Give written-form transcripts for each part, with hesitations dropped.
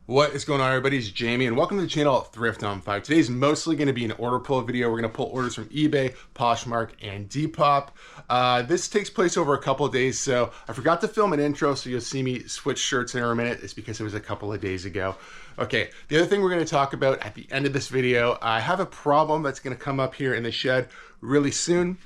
What is going on, everybody? It's Jamie and welcome to the channel Thiftonfire. Today's mostly going to be an order pull video. We're going to pull orders from eBay, Poshmark, and Depop. This takes place over a couple of days, so I forgot to film an intro, so you'll see me switch shirts in a minute. It's because it was a couple of days ago. Okay, the other thing we're going to talk about at the end of this video, I have a problem that's going to come up here in the shed really soon.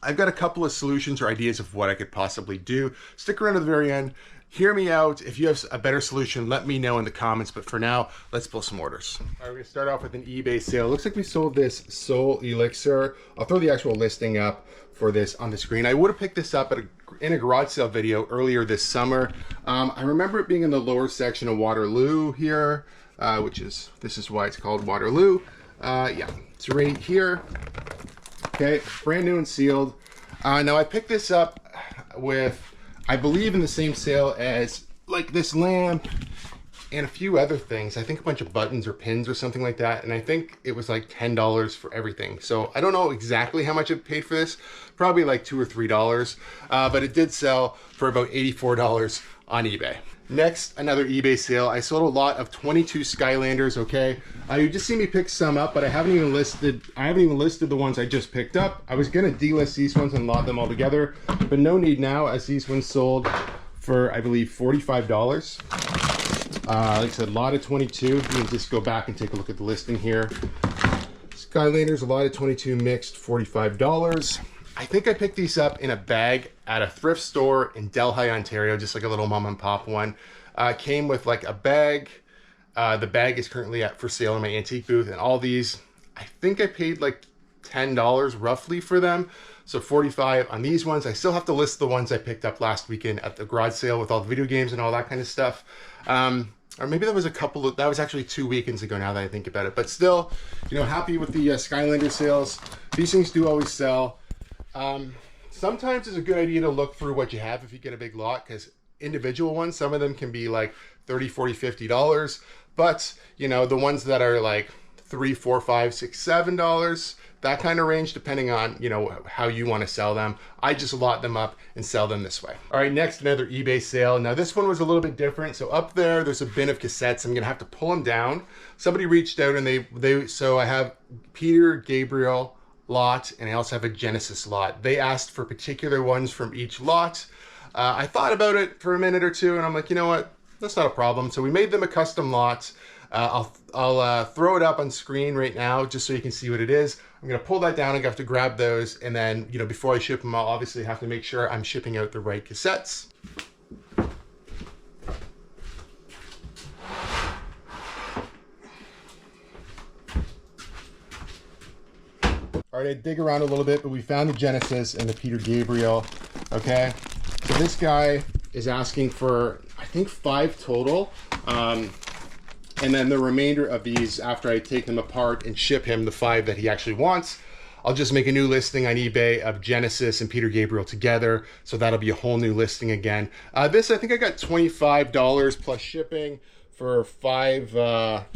I've got a couple of solutions or ideas of what I could possibly do. Stick around to the very end. Hear me out. If you have a better solution, let me know in the comments. But for now, let's pull some orders. All right, we're going to start off with an eBay sale. Looks like we sold this Soul Elixir. I'll throw the actual listing up for this on the screen. I would have picked this up in a garage sale video earlier this summer. I remember it being in the lower section of Waterloo here, this is why it's called Waterloo. Yeah, it's right here. Okay, brand new and sealed. Now I picked this up with, I believe, in the same sale as like this lamp and a few other things. I think a bunch of buttons or pins or something like that. And I think it was like $10 for everything. So I don't know exactly how much I paid for this. Probably like $2 or $3. But it did sell for about $84 on eBay. Next, another eBay sale. I sold a lot of 22 Skylanders, okay? You just see me pick some up, but I haven't even listed the ones I just picked up. I was gonna delist these ones and lot them all together, but no need now, as these ones sold for, I believe, $45. Like I said, a lot of 22. You can just go back and take a look at the listing here. Skylanders, a lot of 22 mixed, $45. I think I picked these up in a bag at a thrift store in Delhi, Ontario, just like a little mom and pop one. Came with like a bag. The bag is currently for sale in my antique booth, and all these, I think I paid like $10 roughly for them. So $45 on these ones. I still have to list the ones I picked up last weekend at the garage sale with all the video games and all that kind of stuff. Or maybe that was that was actually 2 weekends ago now that I think about it. But still, you know, happy with the Skylander sales. These things do always sell. Sometimes it's a good idea to look through what you have if you get a big lot, because individual ones, some of them can be like $30, $40, $50. But, you know, the ones that are like $3, $4, $5, $6, $7, that kind of range, depending on, you know, how you want to sell them. I just lot them up and sell them this way. All right, next, another eBay sale. Now this one was a little bit different. So up there's a bin of cassettes. I'm gonna have to pull them down. Somebody reached out and so I have Peter Gabriel lot, and I also have a Genesis lot. They asked for particular ones from each lot. I thought about it for a minute or two, and I'm like, you know what? That's not a problem. So we made them a custom lot. I'll throw it up on screen right now just so you can see what it is. I'm gonna pull that down. I'm gonna have to grab those, and then, you know, before I ship them, I'll obviously have to make sure I'm shipping out the right cassettes. All right, I dig around a little bit, but we found the Genesis and the Peter Gabriel, okay? So this guy is asking for, I think, 5 total. And then the remainder of these, after I take them apart and ship him the 5 that he actually wants, I'll just make a new listing on eBay of Genesis and Peter Gabriel together. So that'll be a whole new listing again. This, I think I got $25 plus shipping for 5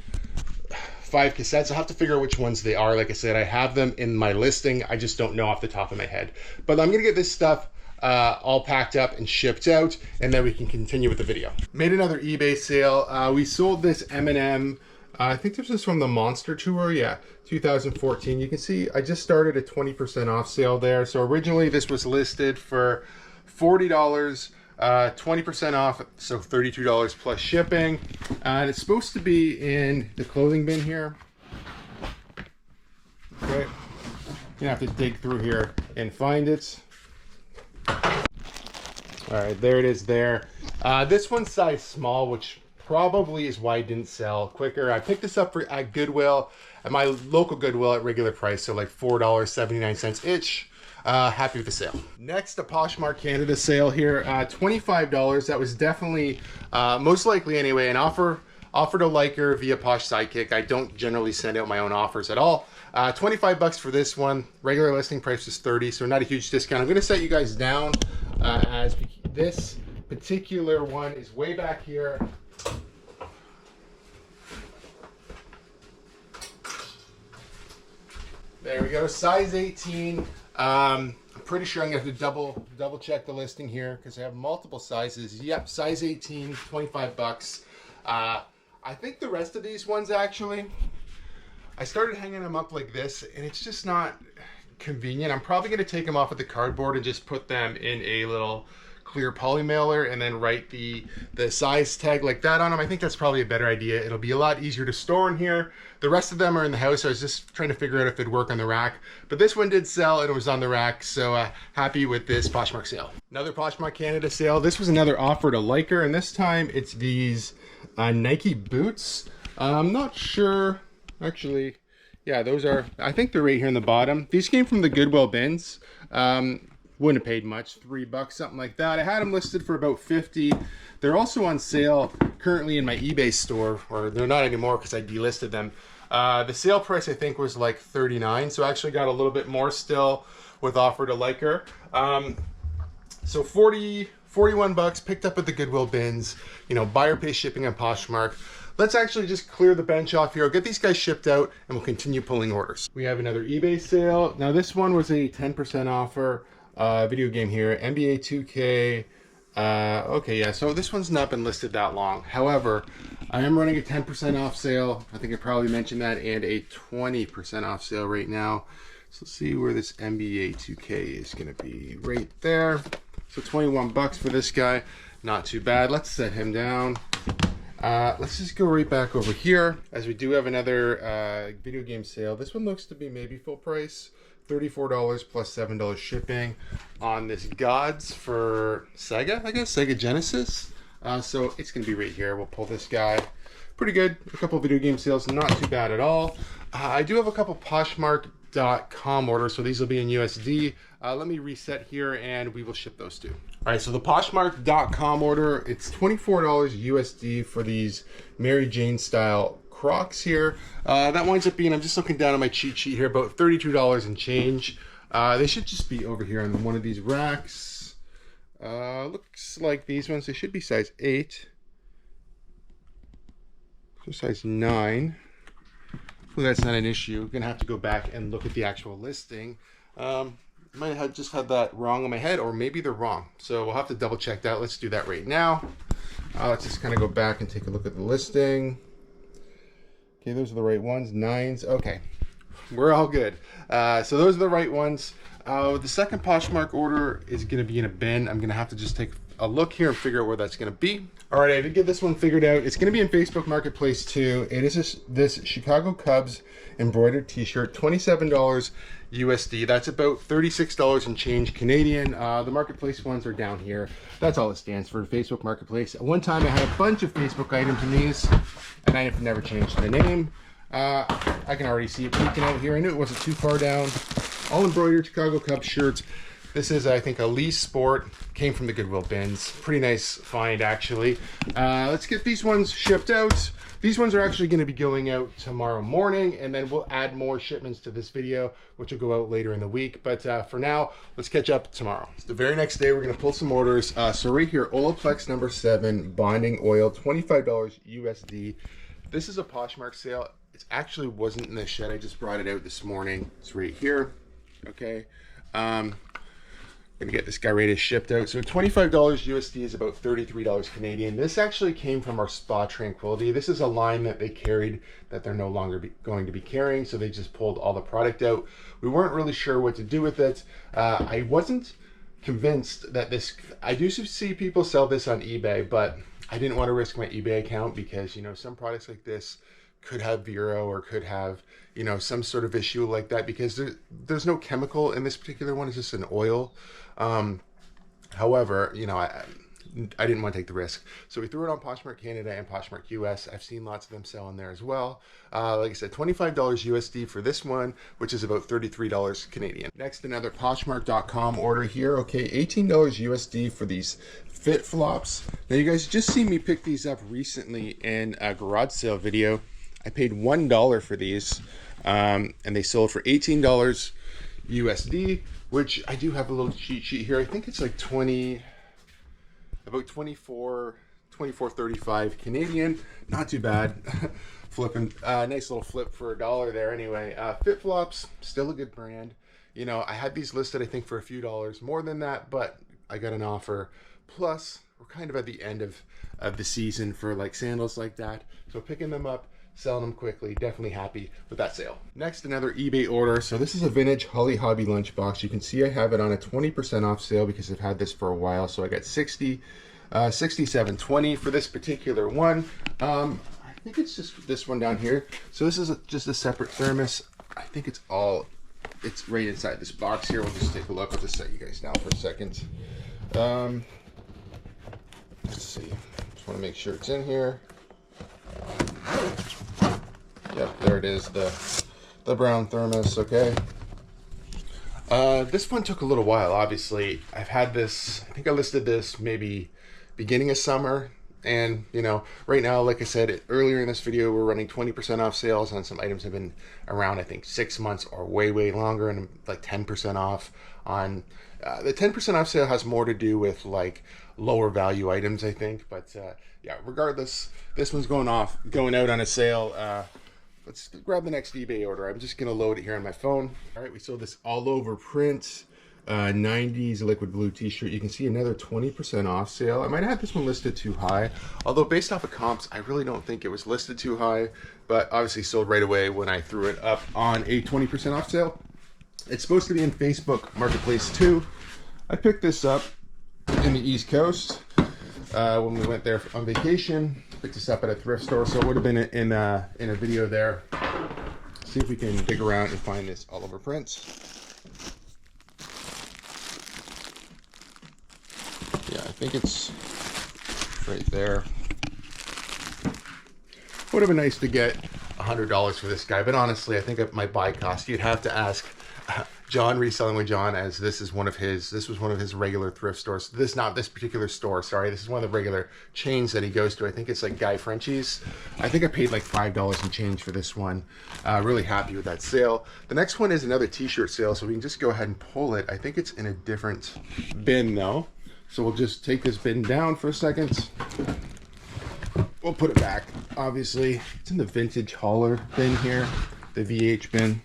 cassettes. I'll have to figure out which ones they are. Like I said, I have them in my listing. I just don't know off the top of my head. But I'm gonna get this stuff all packed up and shipped out, and then we can continue with the video. Made another eBay sale. We sold this M&M. I think this is from the Monster Tour. Yeah, 2014. You can see I just started a 20% off sale there. So originally this was listed for $40. 20% off, so $32 plus shipping. And it's supposed to be in the clothing bin here. Okay, you're gonna have to dig through here and find it. All right, there it is there. This one's size small, which probably is why it didn't sell quicker. I picked this up at Goodwill, at my local Goodwill at regular price, so like $4.79 each. Happy with the sale. Next, a Poshmark Canada sale here, $25. That was definitely, most likely anyway, an offer to liker via Posh Sidekick. I don't generally send out my own offers at all. 25 bucks for this one. Regular listing price is 30, so not a huge discount. I'm gonna set you guys down as this particular one is way back here. There we go, size 18. I'm pretty sure I'm gonna have to double check the listing here because I have multiple sizes. Yep, size 18, 25 bucks. I think the rest of these ones actually, I started hanging them up like this and it's just not convenient. I'm probably going to take them off of the cardboard and just put them in a little clear poly mailer and then write the size tag like that on them. I think that's probably a better idea. It'll be a lot easier to store in here. The rest of them are in the house. I was just trying to figure out if it'd work on the rack, but this one did sell and it was on the rack, so happy with this Poshmark sale. Another Poshmark Canada sale. This was another offer to liker, and this time it's these Nike boots. I'm not sure, actually. Yeah, those are, I think they're right here in the bottom. These came from the Goodwill bins. Wouldn't have paid much, $3, something like that. I had them listed for about 50. They're also on sale currently in my eBay store, or they're not anymore because I delisted them. The sale price I think was like 39, so I actually got a little bit more still with offer to liker. So 41 bucks picked up at the Goodwill bins. You know, buyer pays shipping on Poshmark. Let's actually just clear the bench off here. I'll get these guys shipped out and we'll continue pulling orders. We have another eBay sale. Now this one was a 10% offer. Video game here, NBA 2K. Okay, yeah, so this one's not been listed that long. However, I am running a 10% off sale. I think I probably mentioned that, and a 20% off sale right now. So let's see where this NBA 2K is going to be. Right there. So 21 bucks for this guy. Not too bad. Let's set him down. Let's just go right back over here, as we do have another video game sale. This one looks to be maybe full price. $34 plus $7 shipping on this Gods for Sega, I guess, Sega Genesis. So it's going to be right here. We'll pull this guy. Pretty good. A couple video game sales, not too bad at all. I do have a couple Poshmark.com orders, so these will be in USD. Let me reset here and we will ship those too. All right, so the Poshmark.com order, it's $24 USD for these Mary Jane style Crocs here. That winds up being, I'm just looking down on my cheat sheet here, about $32 and change. They should just be over here on one of these racks. Looks like these ones, they should be size 8. So size 9. Well, that's not an issue. Gonna have to go back and look at the actual listing. Might have just had that wrong in my head, or maybe they're wrong. So we'll have to double check that. Let's do that right now. Let's just kind of go back and take a look at the listing. Okay, those are the right ones, 9s. Okay, we're all good. So those are the right ones. The second Poshmark order is going to be in a bin. I'm going to have to just take a look here and figure out where that's going to be. All right, I did get this one figured out. It's going to be in Facebook Marketplace too. It is this Chicago Cubs embroidered t-shirt, $27 USD. That's about $36 and change Canadian. The Marketplace ones are down here. That's all it stands for, Facebook Marketplace. At one time I had a bunch of Facebook items in these, and I have never changed the name. I can already see it peeking out here. I knew it wasn't too far down. All embroidered Chicago Cubs shirts. This is, I think, a Lee Sport. Came from the Goodwill bins. Pretty nice find, actually. Let's get these ones shipped out. These ones are actually going to be going out tomorrow morning, and then we'll add more shipments to this video, which will go out later in the week. But for now, let's catch up tomorrow. So the very next day, we're going to pull some orders. So right here, Olaplex number 7, bonding oil, $25 USD. This is a Poshmark sale. It actually wasn't in the shed. I just brought it out this morning. It's right here. Okay. Gonna get this guy ready to shipped out. So $25 USD is about $33 Canadian. This actually came from our Spa Tranquility. This is a line that they carried that they're no longer going to be carrying, so they just pulled all the product out. We weren't really sure what to do with it. I wasn't convinced that this, I do see people sell this on eBay, but I didn't want to risk my eBay account because, you know, some products like this could have Vero or could have, you know, some sort of issue like that, because there's no chemical in this particular one. It's just an oil. However, you know, I didn't want to take the risk. So we threw it on Poshmark Canada and Poshmark US. I've seen lots of them selling there as well. Like I said, $25 USD for this one, which is about $33 Canadian. Next, another Poshmark.com order here. Okay, $18 USD for these fit flops. Now you guys just seen me pick these up recently in a garage sale video. I paid $1 for these, and they sold for $18 USD, which I do have a little cheat sheet here. I think it's like about 24.35 Canadian. Not too bad. Flipping, nice little flip for $1 there. Anyway, Fit Flops, still a good brand. You know, I had these listed I think for a few dollars more than that, but I got an offer. Plus, we're kind of at the end of the season for like sandals like that. So picking them up, selling them quickly, definitely happy with that sale. Next, another eBay order. So this is a vintage Holly Hobby lunchbox. You can see I have it on a 20% off sale because I've had this for a while. So I got 67.20 for this particular one. I think it's just this one down here. So this is just a separate thermos. I think it's right inside this box here. We'll just take a look. I'll just set you guys down for a second. Let's see. Just want to make sure it's in here. Yep, there it is, the brown thermos. Okay. This one took a little while. Obviously, I've had this. I think I listed this maybe beginning of summer. And, you know, right now, like I said earlier in this video, we're running 20% off sales on some items that have been around, I think, 6 months or way longer, and like 10% off on the 10% off sale has more to do with like lower value items, I think. But yeah, regardless, this one's going out on a sale. Let's grab the next eBay order. I'm just gonna load it here on my phone. All right, we sold this all over print 90s liquid blue t-shirt. You can see another 20% off sale. I might have had this one listed too high, although based off of comps, I really don't think it was listed too high, but obviously sold right away when I threw it up on a 20% off sale. It's supposed to be in Facebook Marketplace too. I picked this up in the East Coast when we went there on vacation. Picked this up at a thrift store, so it would have been in a video there. See if we can dig around and find this all over prints. Yeah, I think it's right there. Would have been nice to get $100 for this guy, but honestly, I think at my buy cost, you'd have to ask John, Reselling with John, as this was one of his regular thrift stores. Not this particular store, sorry. This is one of the regular chains that he goes to. I think it's like Guy Frenchie's. I think I paid like $5 and change for this one. Really happy with that sale. The next one is another t-shirt sale, so we can just go ahead and pull it. I think it's in a different bin though. So we'll just take this bin down for a second. We'll put it back. Obviously, it's in the vintage hauler bin here, the VH bin.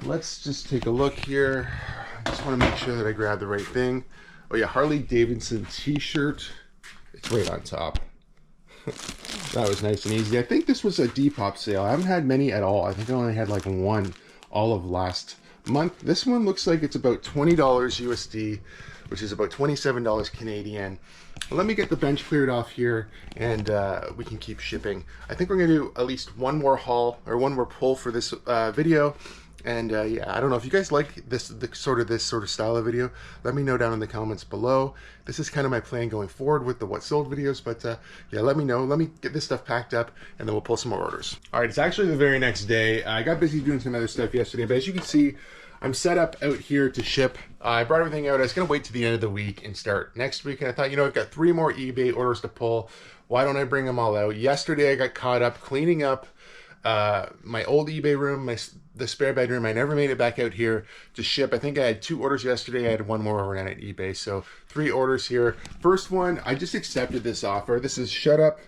Let's just take a look here. I just want to make sure that I grab the right thing. Oh yeah, Harley Davidson t-shirt. It's right on top. That was nice and easy. I think this was a Depop sale. I haven't had many at all. I think I only had like one all of last month. This one looks like it's about $20 USD, which is about $27 Canadian. Let me get the bench cleared off here, and we can keep shipping. I think we're gonna do at least one more haul or one more pull for this video. And yeah, I don't know if you guys like this sort of style of video. Let me know down in the comments below. This is kind of my plan going forward with the what sold videos, but yeah, let me know. Let me get this stuff packed up, and then we'll pull some more orders. All right, it's actually the very next day. I got busy doing some other stuff yesterday, but as you can see, I'm set up out here to ship. I brought everything out. I was gonna wait to the end of the week and start next week, and I thought, you know, I've got 3 more eBay orders to pull. Why don't I bring them all out? Yesterday, I got caught up cleaning up my old eBay room, the spare bedroom. I never made it back out here to ship. I think I had 2 orders yesterday. I had 1 more overnight at eBay. So 3 orders here. First one, I just accepted this offer. This is Shut Up.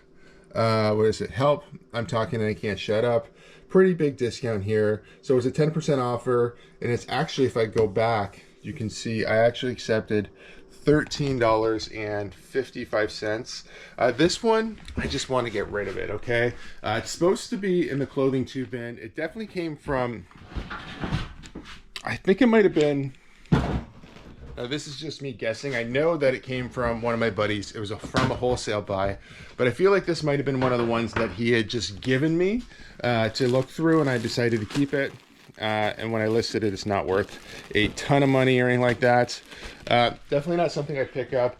What is it? Help. I'm talking and I can't shut up. Pretty big discount here. So it's a 10% offer. And it's actually, if I go back, you can see I actually accepted $13.55. This one, I just want to get rid of it, okay? It's supposed to be in the clothing tube bin. It definitely came from, I think it might have been, this is just me guessing. I know that it came from one of my buddies. It was from a wholesale buy, but I feel like this might have been one of the ones that he had just given me to look through, and I decided to keep it. And when I listed it, it's not worth a ton of money or anything like that. Definitely not something I pick up.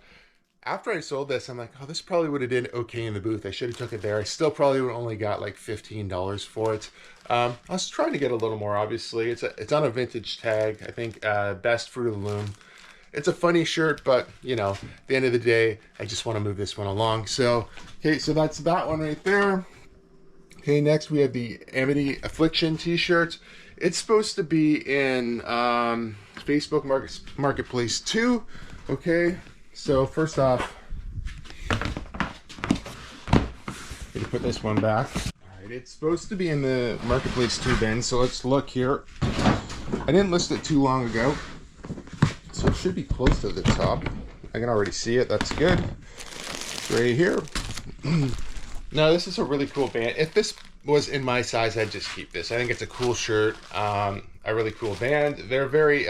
After I sold this, I'm like, oh, this probably would have did okay in the booth. I should have took it there. I still probably would only got like $15 for it. I was trying to get a little more, obviously. It's on a vintage tag. I think Best Fruit of the Loom. It's a funny shirt, but, you know, at the end of the day, I just want to move this one along. So, okay, so that's that one right there. Okay, next we have the Amity Affliction t-shirt. It's supposed to be in Facebook Marketplace too. Okay, so first off, I'm gonna put this one back. All right, it's supposed to be in the Marketplace 2 bin, so let's look here. I didn't list it too long ago, so should be close to the top. I can already see it. That's good. Right here. Now, this is a really cool band. If this was in my size, I'd just keep this. I think it's a cool shirt. A really cool band. They're very,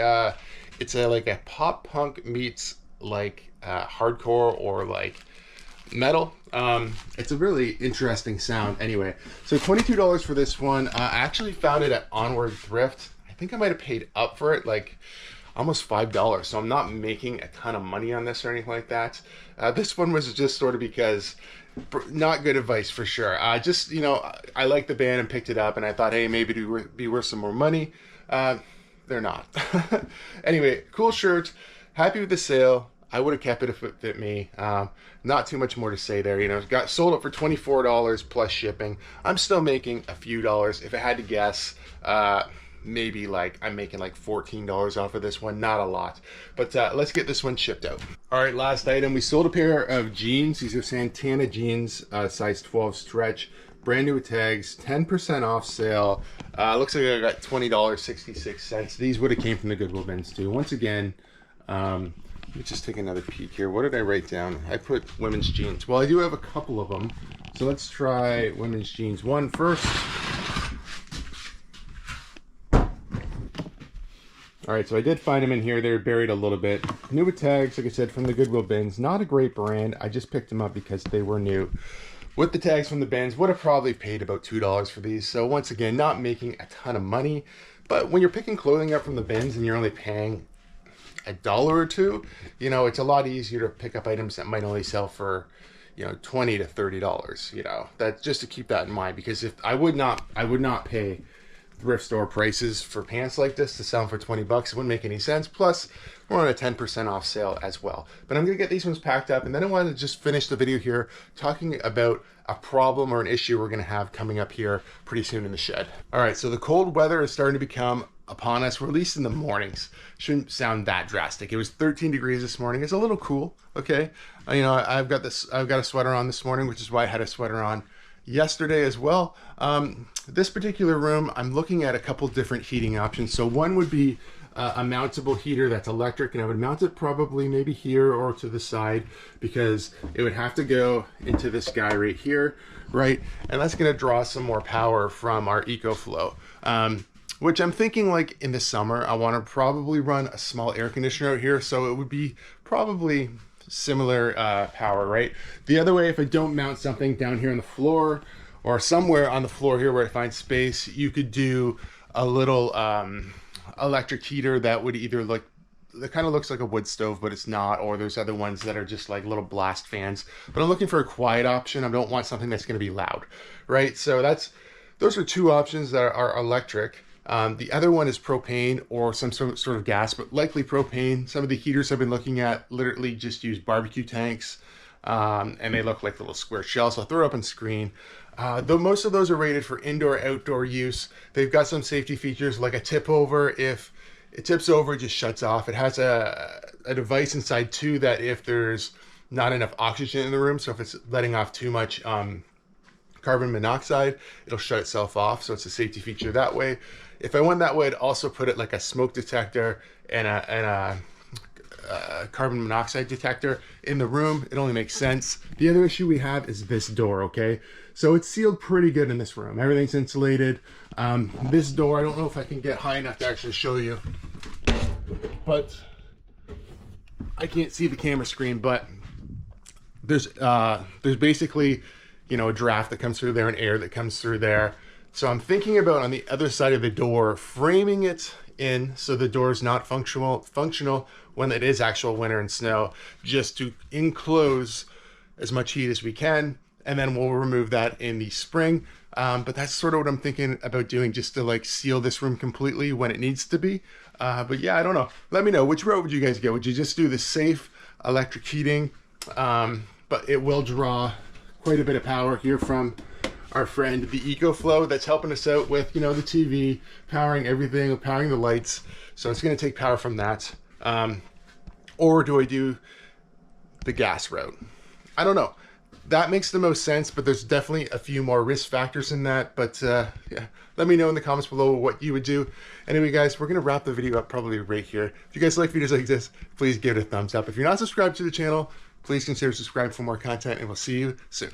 it's like a pop punk meets like hardcore or like metal. It's a really interesting sound. Anyway, so $22 for this one. I actually found it at Onward Thrift. I think I might have paid up for it, like almost $5. So I'm not making a ton of money on this or anything like that. This one was just sort of because not good advice for sure. Just, you know, I liked the band and picked it up, and I thought, hey, maybe it would be worth some more money. They're not. Anyway, cool shirt. Happy with the sale. I would have kept it if it fit me. Not too much more to say there. You know, got sold it for $24 plus shipping. I'm still making a few dollars. If I had to guess, maybe like I'm making like $14 off of this one. Not a lot, but let's get this one shipped out. All right, last item. We sold a pair of jeans. These are Santana jeans, size 12 stretch, brand new tags, 10% off sale. Looks like I got $20.66. These would have came from the Goodwill bins too. Once again, let me just take another peek here. What did I write down? I put women's jeans. Well, I do have a couple of them, so let's try women's jeans one first. All right, so I did find them in here. They're buried a little bit. New with tags, like I said, from the Goodwill bins. Not a great brand. I just picked them up because they were new. With the tags from the bins, would have probably paid about $2 for these. So once again, not making a ton of money. But when you're picking clothing up from the bins and you're only paying $1 or $2, you know, it's a lot easier to pick up items that might only sell for, you know, $20 to $30. You know, that just to keep that in mind, because if I would not pay thrift store prices for pants like this to sell them for 20 bucks. It wouldn't make any sense. Plus, we're on a 10% off sale as well. But I'm going to get these ones packed up, and then I want to just finish the video here talking about a problem or an issue we're going to have coming up here pretty soon in the shed. All right, so the cold weather is starting to become upon us, or at least in the mornings. Shouldn't sound that drastic. It was 13 degrees this morning. It's a little cool, okay? You know, I've got a sweater on this morning, which is why I had a sweater on yesterday as well. This particular room, I'm looking at a couple different heating options. So one would be a mountable heater that's electric, and I would mount it probably maybe here or to the side, because it would have to go into this guy right here, right? And that's going to draw some more power from our EcoFlow, which I'm thinking like in the summer, I want to probably run a small air conditioner out here. So it would be probably similar power, right? The other way, if I don't mount something down here on the floor or somewhere on the floor here where I find space, you could do a little electric heater that would either look, it kind of looks like a wood stove, but it's not, or there's other ones that are just like little blast fans. But I'm looking for a quiet option. I don't want something that's going to be loud, right? So those are two options that are electric. The other one is propane or some sort of gas, but likely propane. Some of the heaters I've been looking at literally just use barbecue tanks, and they look like little square shells. I'll throw it up on screen. Though most of those are rated for indoor, outdoor use. They've got some safety features like a tip over. If it tips over, it just shuts off. It has a device inside too that if there's not enough oxygen in the room, so if it's letting off too much carbon monoxide, it'll shut itself off. So it's a safety feature that way. If I went that way, I'd also put it like a smoke detector and a carbon monoxide detector in the room. It only makes sense. The other issue we have is this door, okay? So it's sealed pretty good in this room. Everything's insulated. This door, I don't know if I can get high enough to actually show you, but I can't see the camera screen, but there's basically, you know, a draft that comes through there and air that comes through there. So I'm thinking about on the other side of the door, framing it in so the door is not functional when it is actual winter and snow, just to enclose as much heat as we can. And then we'll remove that in the spring. But that's sort of what I'm thinking about doing, just to like seal this room completely when it needs to be. But yeah, I don't know. Let me know, which route would you guys go? Would you just do the safe electric heating? But it will draw quite a bit of power here from our friend, the EcoFlow, that's helping us out with, you know, the TV, powering everything, powering the lights. So it's going to take power from that. Or do I do the gas route? I don't know. that makes the most sense, but there's definitely a few more risk factors in that. But yeah, let me know in the comments below what you would do. Anyway, guys, we're going to wrap the video up probably right here. If you guys like videos like this, please give it a thumbs up. If you're not subscribed to the channel, please consider subscribing for more content, and we'll see you soon.